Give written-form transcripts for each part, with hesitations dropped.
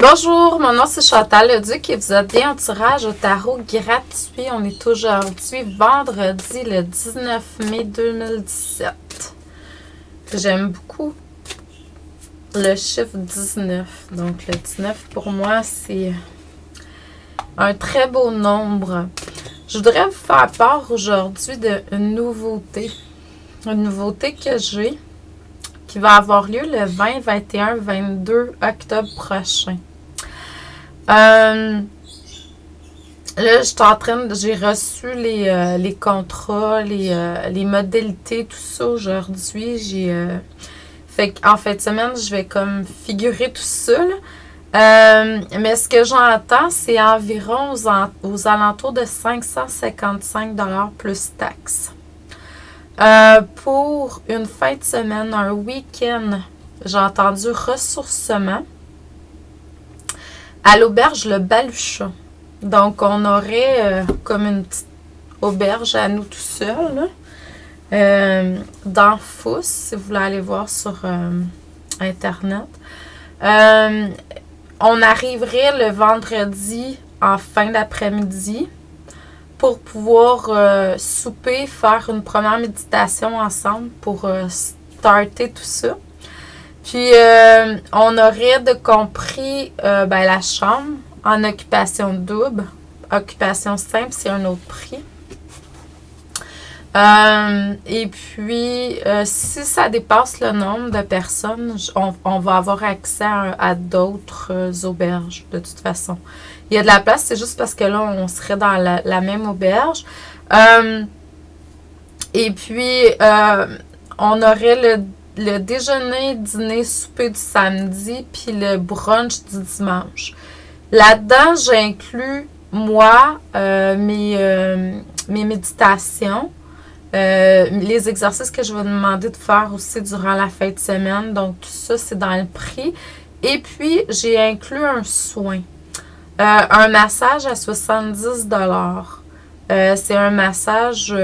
Bonjour, mon nom c'est Chantal Leduc et vous êtes bien au tirage au tarot gratuit. On est aujourd'hui vendredi le 19 mai 2017. J'aime beaucoup le chiffre 19. Donc le 19 pour moi c'est un très beau nombre. Je voudrais vous faire part aujourd'hui d'une nouveauté. Une nouveauté que j'ai qui va avoir lieu le 20, 21, 22 octobre prochain. Là, j'ai reçu les contrats, les modalités, tout ça aujourd'hui. Fait qu'en fin de semaine, je vais comme figurer tout ça, là. Mais ce que j'entends, c'est environ aux alentours de 555 $ plus taxes. Pour une fin de semaine, un week-end, j'ai entendu ressourcement à l'auberge Le Baluchon. Donc, on aurait comme une petite auberge à nous tout seuls, dans Fous, si vous voulez aller voir sur Internet. On arriverait le vendredi en fin d'après-midi pour pouvoir souper, faire une première méditation ensemble pour starter tout ça. Puis, on aurait de compris la chambre en occupation double. Occupation simple, c'est un autre prix. Et puis, si ça dépasse le nombre de personnes, on va avoir accès à d'autres auberges, de toute façon. Il y a de la place, c'est juste parce que là, on serait dans la même auberge. Et puis, on aurait le déjeuner, dîner, souper du samedi, puis le brunch du dimanche. Là-dedans, j'inclus, moi, mes méditations, les exercices que je vais demander de faire aussi durant la fin de semaine. Donc, tout ça, c'est dans le prix. Et puis, j'ai inclus un soin. Un massage à 70 $. C'est un massage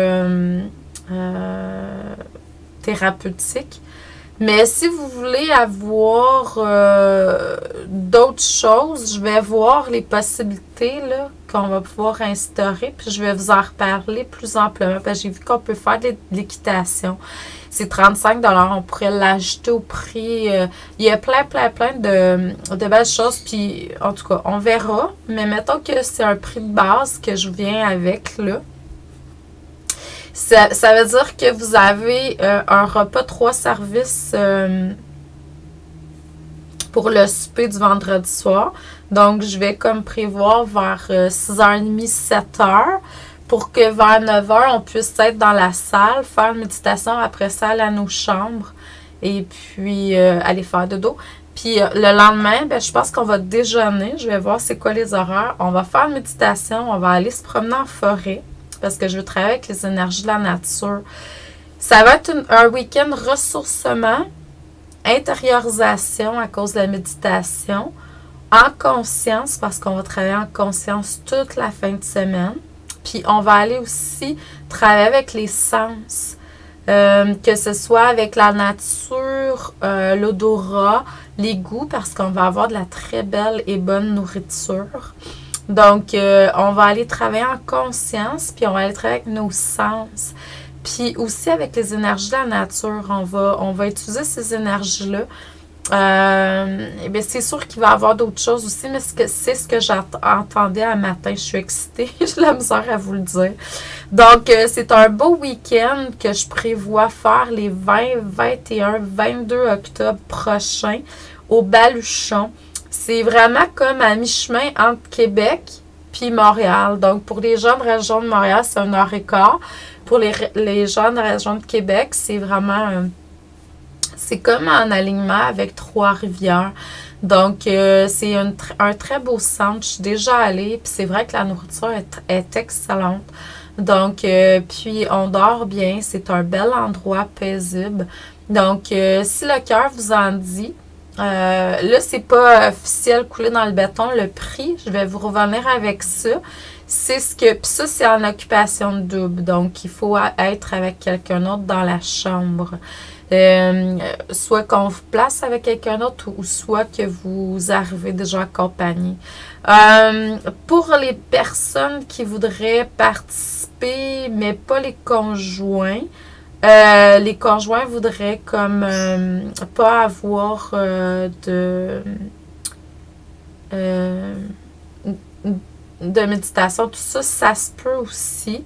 thérapeutique. Mais si vous voulez avoir d'autres choses, je vais voir les possibilités qu'on va pouvoir instaurer. Puis je vais vous en reparler plus amplement. Parce que j'ai vu qu'on peut faire de l'équitation. C'est 35 $. On pourrait l'ajouter au prix. Il y a plein de belles choses. Puis en tout cas, on verra. Mais mettons que c'est un prix de base que je viens avec là. Ça veut dire que vous avez un repas 3 services pour le souper du vendredi soir. Donc, je vais comme prévoir vers 6h30, 7h pour que vers 9h, on puisse être dans la salle, faire une méditation, après ça, aller à nos chambres et puis aller faire dodo. Puis le lendemain, je pense qu'on va déjeuner. Je vais voir c'est quoi les horaires. On va faire une méditation, on va aller se promener en forêt. Parce que je veux travailler avec les énergies de la nature. Ça va être un week-end ressourcement, intériorisation à cause de la méditation, en conscience, parce qu'on va travailler en conscience toute la fin de semaine. Puis on va aller aussi travailler avec les sens, que ce soit avec la nature, l'odorat, les goûts, parce qu'on va avoir de la très belle et bonne nourriture. Donc, on va aller travailler en conscience, puis on va aller travailler avec nos sens. Puis aussi avec les énergies de la nature, on va utiliser ces énergies-là. C'est sûr qu'il va y avoir d'autres choses aussi, mais c'est ce que j'entendais un matin. Je suis excitée, j'ai la misère à vous le dire. Donc, c'est un beau week-end que je prévois faire les 20, 21, 22 octobre prochains au Baluchon. C'est vraiment comme à mi-chemin entre Québec puis Montréal. Donc, pour les gens de la région de Montréal, c'est 1h15. Pour les gens de la région de Québec, c'est vraiment... c'est comme en alignement avec Trois-Rivières. Donc, c'est un très beau centre. Je suis déjà allée. Puis c'est vrai que la nourriture est excellente. Donc, puis on dort bien. C'est un bel endroit paisible. Donc, si le cœur vous en dit... là, c'est pas officiel coulé dans le béton. Le prix, je vais vous revenir avec ça. C'est ce que... Puis ça, c'est en occupation double. Donc, il faut être avec quelqu'un d'autre dans la chambre. Soit qu'on vous place avec quelqu'un d'autre ou soit que vous arrivez déjà accompagné. Pour les personnes qui voudraient participer, mais pas les conjoints voudraient comme pas avoir de méditation, tout ça, ça se peut aussi.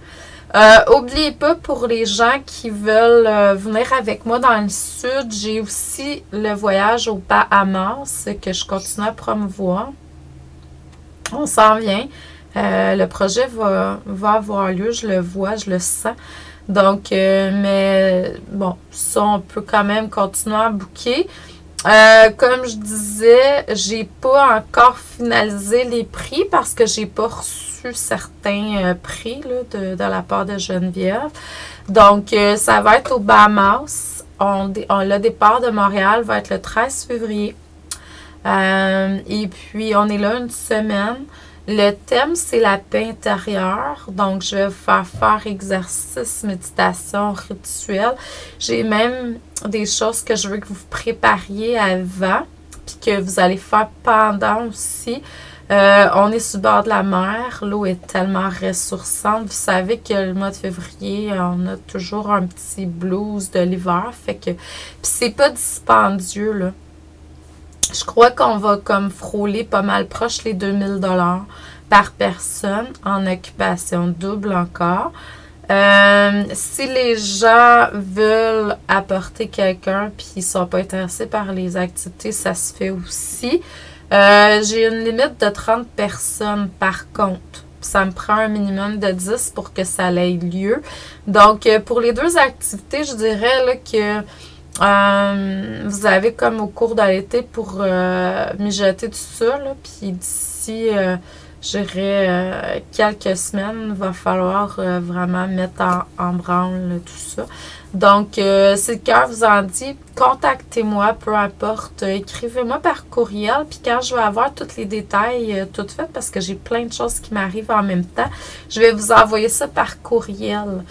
Oubliez pas, pour les gens qui veulent venir avec moi dans le sud, j'ai aussi le voyage aux Bahamas que je continue à promouvoir. On s'en vient. Le projet va avoir lieu, je le vois, je le sens. Donc, mais bon, ça, on peut quand même continuer à booker. Comme je disais, j'ai pas encore finalisé les prix parce que j'ai pas reçu certains prix là, de la part de Geneviève. Donc, ça va être aux Bahamas. Le départ de Montréal va être le 13 février. Et puis, on est là une semaine. Le thème, c'est la paix intérieure. Donc, je vais vous faire exercice, méditation, rituel. J'ai même des choses que je veux que vous prépariez avant, puis que vous allez faire pendant aussi. On est sur le bord de la mer. L'eau est tellement ressourçante. Vous savez que le mois de février, on a toujours un petit blues de l'hiver. Fait que, puis c'est pas dispendieux, là. Je crois qu'on va comme frôler pas mal proche les 2000 $ par personne en occupation double encore. Si les gens veulent apporter quelqu'un puis ils sont pas intéressés par les activités, ça se fait aussi. J'ai une limite de 30 personnes par contre. Ça me prend un minimum de 10 pour que ça ait lieu. Donc, pour les deux activités, je dirais là, que vous avez comme au cours de l'été pour mijoter tout ça, là, puis d'ici, je dirais, quelques semaines, il va falloir vraiment mettre en branle tout ça. Donc, si le cœur vous en dit, contactez-moi, peu importe, écrivez-moi par courriel, puis quand je vais avoir tous les détails tout fait, parce que j'ai plein de choses qui m'arrivent en même temps, je vais vous envoyer ça par courriel.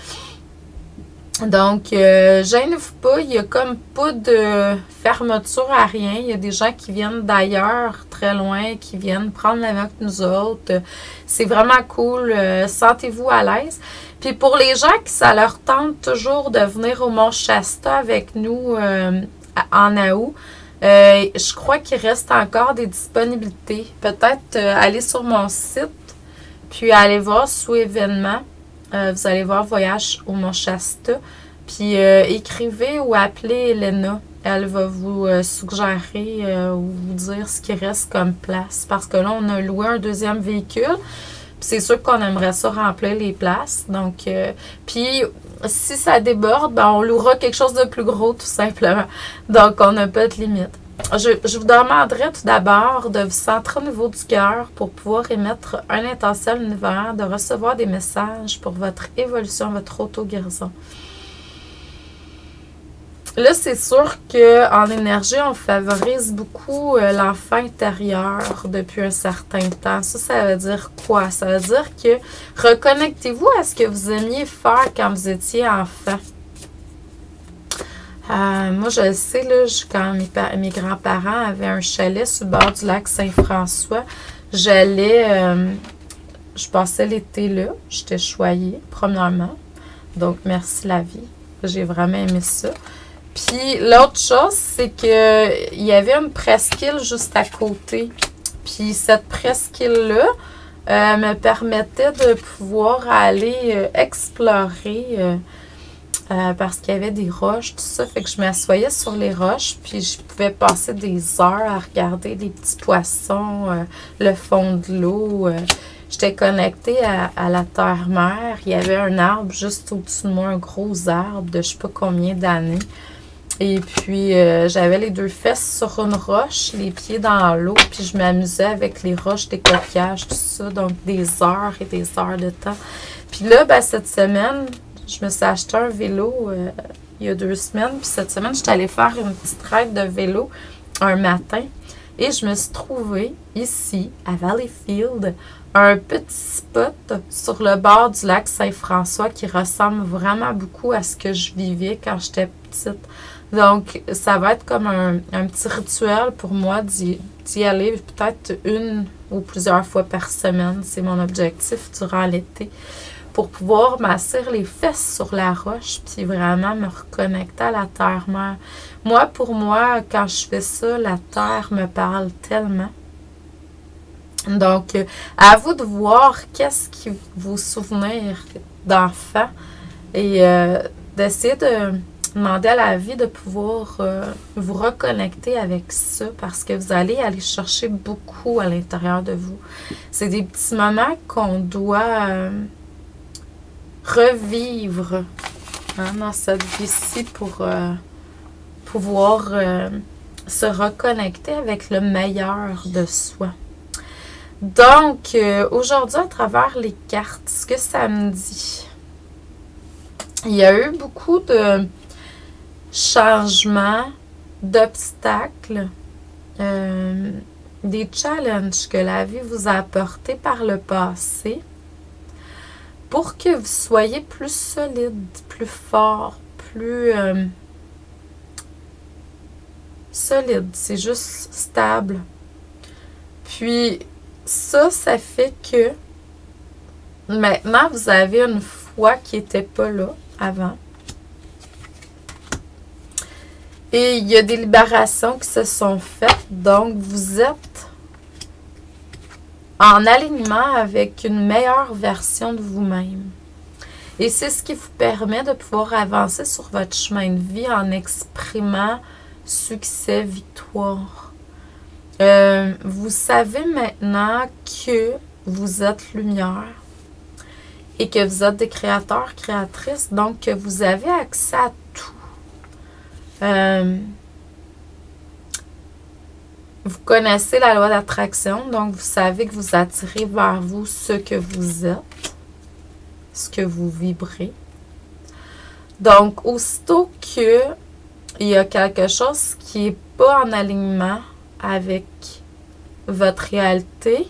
Donc, gênez-vous pas, il n'y a comme pas de fermeture à rien. Il y a des gens qui viennent d'ailleurs, très loin, qui viennent prendre l'avion avec nous autres. C'est vraiment cool. Sentez-vous à l'aise. Puis pour les gens qui ça leur tente toujours de venir au Mont Shasta avec nous en août, je crois qu'il reste encore des disponibilités. Peut-être aller sur mon site, puis aller voir sous événements. Vous allez voir Voyage au Mont Shasta. Puis écrivez ou appelez Elena. Elle va vous suggérer ou vous dire ce qui reste comme place. Parce que là, on a loué un deuxième véhicule. Puis c'est sûr qu'on aimerait ça remplir les places. Donc, puis si ça déborde, ben, on louera quelque chose de plus gros tout simplement. Donc, on n'a pas de limite. Je vous demanderai tout d'abord de vous centrer au niveau du cœur pour pouvoir émettre un intentionnel univers, de recevoir des messages pour votre évolution, votre auto-guérison. Là, c'est sûr qu'en énergie, on favorise beaucoup l'enfant intérieur depuis un certain temps. Ça veut dire quoi? Ça veut dire que reconnectez-vous à ce que vous aimiez faire quand vous étiez enfant. Moi, je le sais, là, quand mes grands-parents avaient un chalet sur le bord du lac Saint-François, je passais l'été là. J'étais choyée, premièrement. Donc, merci la vie. J'ai vraiment aimé ça. Puis, l'autre chose, c'est que il y avait une presqu'île juste à côté. Puis, cette presqu'île-là me permettait de pouvoir aller explorer... parce qu'il y avait des roches, tout ça. Fait que je m'assoyais sur les roches, puis je pouvais passer des heures à regarder les petits poissons, le fond de l'eau. J'étais connectée à la terre-mère. Il y avait un arbre juste au-dessus de moi, un gros arbre de je sais pas combien d'années. Et puis, j'avais les deux fesses sur une roche, les pieds dans l'eau, puis je m'amusais avec les roches, des coquillages, tout ça. Donc, des heures et des heures de temps. Puis là, ben, cette semaine... Je me suis acheté un vélo il y a 2 semaines. Puis cette semaine, j'étais allée faire une petite ride de vélo un matin. Et je me suis trouvée ici, à Valleyfield, un petit spot sur le bord du lac Saint-François qui ressemble vraiment beaucoup à ce que je vivais quand j'étais petite. Donc, ça va être comme un petit rituel pour moi d'y aller peut-être une ou plusieurs fois par semaine. C'est mon objectif durant l'été. Pour pouvoir m'asseoir les fesses sur la roche, puis vraiment me reconnecter à la terre-mère. Moi, pour moi, quand je fais ça, la terre me parle tellement. Donc, à vous de voir qu'est-ce qui vous souvenir d'enfant et d'essayer de demander à la vie de pouvoir vous reconnecter avec ça parce que vous allez aller chercher beaucoup à l'intérieur de vous. C'est des petits moments qu'on doit revivre dans cette vie-ci pour pouvoir se reconnecter avec le meilleur de soi. Donc, aujourd'hui, à travers les cartes, ce que ça me dit, il y a eu beaucoup de changements, d'obstacles, des challenges que la vie vous a apportés par le passé pour que vous soyez plus solide, plus fort, plus solide. C'est juste stable. Puis, ça fait que maintenant, vous avez une foi qui n'était pas là avant. Et il y a des libérations qui se sont faites. Donc, vous êtes en alignement avec une meilleure version de vous-même. Et c'est ce qui vous permet de pouvoir avancer sur votre chemin de vie en exprimant succès, victoire. Vous savez maintenant que vous êtes lumière et que vous êtes des créateurs, créatrices, donc que vous avez accès à tout. Vous connaissez la loi d'attraction, donc vous savez que vous attirez vers vous ce que vous êtes, ce que vous vibrez. Donc, aussitôt que il y a quelque chose qui n'est pas en alignement avec votre réalité,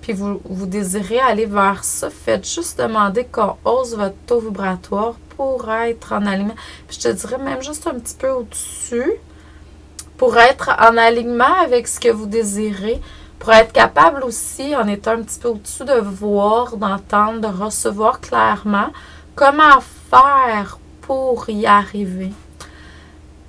puis vous désirez aller vers ça, faites juste demander qu'on hausse votre taux vibratoire pour être en alignement. Puis je te dirais même juste un petit peu au-dessus, pour être en alignement avec ce que vous désirez, pour être capable aussi, en étant un petit peu au-dessus, de voir, d'entendre, de recevoir clairement comment faire pour y arriver.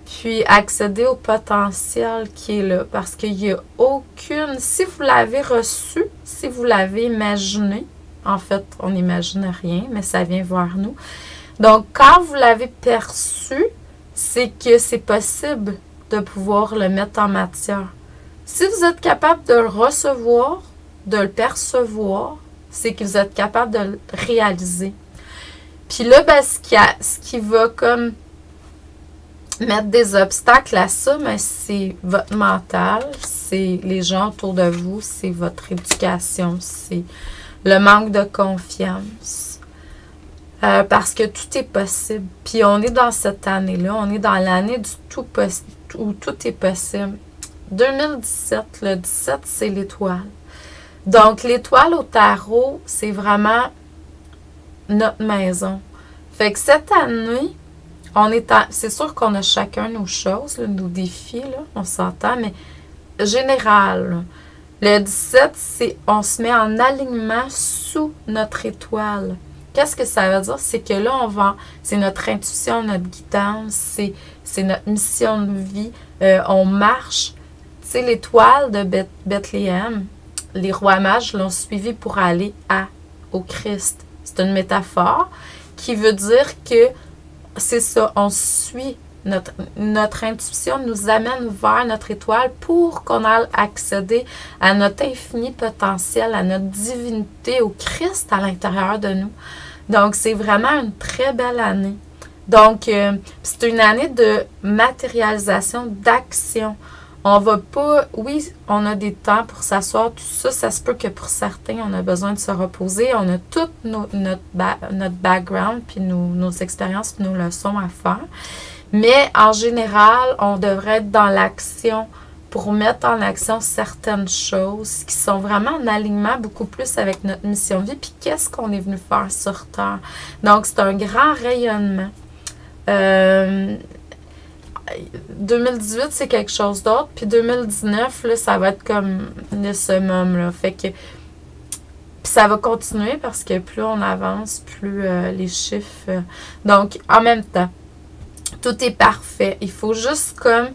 Puis accéder au potentiel qui est là, parce qu'il n'y a aucune... Si vous l'avez reçu, si vous l'avez imaginé, en fait, on n'imagine rien, mais ça vient vers nous. Donc, quand vous l'avez perçu, c'est que c'est possible de pouvoir le mettre en matière. Si vous êtes capable de le recevoir, de le percevoir, c'est que vous êtes capable de le réaliser. Puis là, ben, ce qui va comme mettre des obstacles à ça, mais c'est votre mental, c'est les gens autour de vous, c'est votre éducation, c'est le manque de confiance. Parce que tout est possible. Puis on est dans cette année-là, on est dans l'année du tout possible, où tout est possible. 2017, le 17, c'est l'étoile. Donc, l'étoile au tarot, c'est vraiment notre maison. Fait que cette année, c'est sûr qu'on a chacun nos choses, là, nos défis, là, on s'entend, mais général, là, le 17, c'est on se met en alignement sous notre étoile. Qu'est-ce que ça veut dire? C'est que là, c'est notre intuition, notre guidance, c'est notre mission de vie. On marche. Tu sais, l'étoile de Bethléem, les rois mages l'ont suivi pour aller au Christ. C'est une métaphore qui veut dire que c'est ça, on suit notre intuition, nous amène vers notre étoile pour qu'on aille accéder à notre infini potentiel, à notre divinité, au Christ à l'intérieur de nous. Donc, c'est vraiment une très belle année. Donc, c'est une année de matérialisation, d'action. On va pas... Oui, on a des temps pour s'asseoir, tout ça. Ça se peut que pour certains, on a besoin de se reposer. On a tout notre background, puis nos expériences, puis nos leçons à faire. Mais, en général, on devrait être dans l'action pour mettre en action certaines choses qui sont vraiment en alignement beaucoup plus avec notre mission de vie, puis qu'est-ce qu'on est venu faire sur Terre. Donc, c'est un grand rayonnement. 2018, c'est quelque chose d'autre. Puis 2019, là, ça va être comme le summum, là. Fait que... Puis ça va continuer parce que plus on avance, plus les chiffres... donc, en même temps, tout est parfait. Il faut juste comme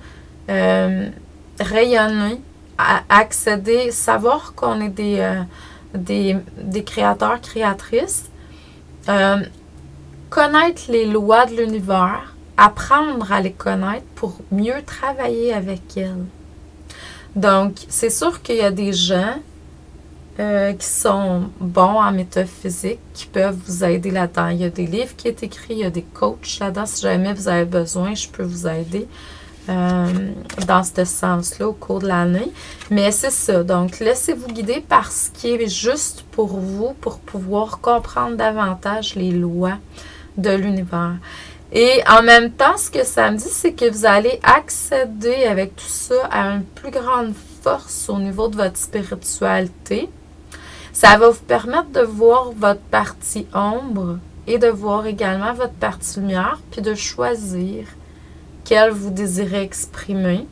rayonner, accéder, savoir qu'on est des créateurs, créatrices, connaître les lois de l'univers, apprendre à les connaître pour mieux travailler avec elles. Donc, c'est sûr qu'il y a des gens qui sont bons en métaphysique, qui peuvent vous aider là-dedans. Il y a des livres qui sont écrits, il y a des coachs là-dedans. Si jamais vous avez besoin, je peux vous aider dans ce sens-là au cours de l'année. Mais c'est ça. Donc, laissez-vous guider par ce qui est juste pour vous, pour pouvoir comprendre davantage les lois de l'univers. Et en même temps, ce que ça me dit, c'est que vous allez accéder avec tout ça à une plus grande force au niveau de votre spiritualité. Ça va vous permettre de voir votre partie ombre et de voir également votre partie lumière, puis de choisir quelle vous désirez exprimer.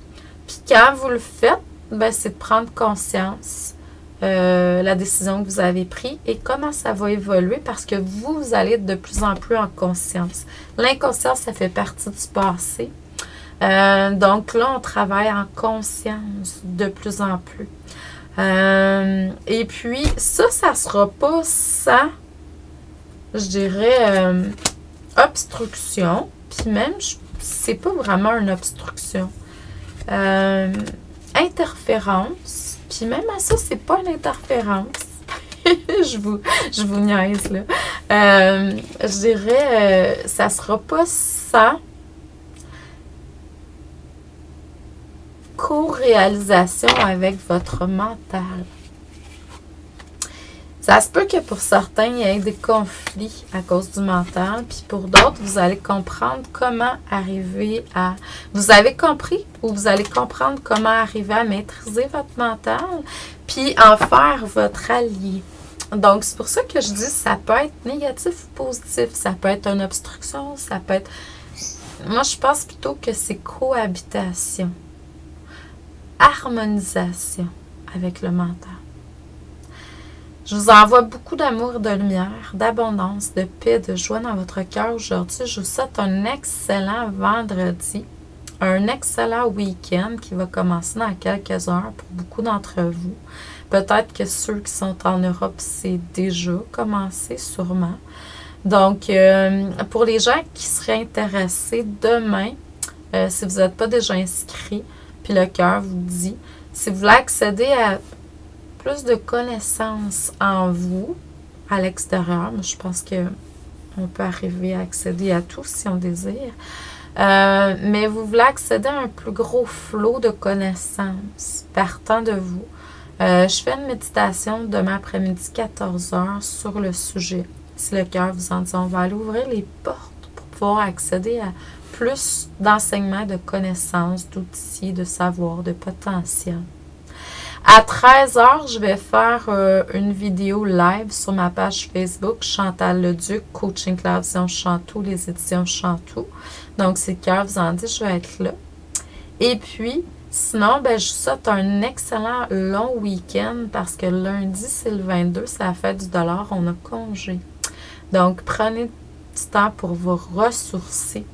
Puis quand vous le faites, ben, c'est de prendre conscience la décision que vous avez prise et comment ça va évoluer parce que vous allez être de plus en plus en conscience. L'inconscience, ça fait partie du passé. Donc là, on travaille en conscience de plus en plus. Et puis, ça sera pas sans, je dirais, obstruction. Puis même, c'est pas vraiment une obstruction. Interférence. Puis même à ça, c'est pas une interférence. je vous niaise, là. Je dirais, ça sera pas sans co-réalisation avec votre mental. Ça se peut que pour certains, il y ait des conflits à cause du mental, puis pour d'autres, vous allez comprendre comment arriver à... Vous avez compris ou vous allez comprendre comment arriver à maîtriser votre mental, puis en faire votre allié. Donc, c'est pour ça que je dis ça peut être négatif ou positif, ça peut être une obstruction, ça peut être... Moi, je pense plutôt que c'est cohabitation, harmonisation avec le mental. Je vous envoie beaucoup d'amour, de lumière, d'abondance, de paix, de joie dans votre cœur aujourd'hui. Je vous souhaite un excellent vendredi, un excellent week-end qui va commencer dans quelques heures pour beaucoup d'entre vous. Peut-être que ceux qui sont en Europe, c'est déjà commencé, sûrement. Donc, pour les gens qui seraient intéressés, demain, si vous n'êtes pas déjà inscrit, puis le cœur vous dit, si vous voulez accéder à plus de connaissances en vous, à l'extérieur, je pense qu'on peut arriver à accéder à tout si on désire, mais vous voulez accéder à un plus gros flot de connaissances partant de vous. Je fais une méditation demain après-midi 14h sur le sujet. Si le cœur vous en dit, on va aller ouvrir les portes pour pouvoir accéder à plus d'enseignements, de connaissances, d'outils, de savoir, de potentiel. À 13h, je vais faire une vidéo live sur ma page Facebook, Chantal Leduc, Coaching Claire Vision Chantou, les éditions Chantou. Donc, si le cœur vous en dit, je vais être là. Et puis, sinon, ben, je vous souhaite un excellent long week-end parce que lundi, c'est le 22, c'est la fête du dollar, on a congé. Donc, prenez du temps pour vous ressourcer.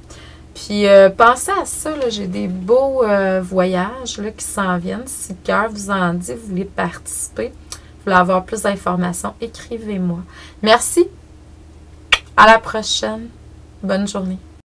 Puis, pensez à ça, j'ai des beaux voyages là, qui s'en viennent. Si le cœur vous en dit, vous voulez participer, vous voulez avoir plus d'informations, écrivez-moi. Merci. À la prochaine. Bonne journée.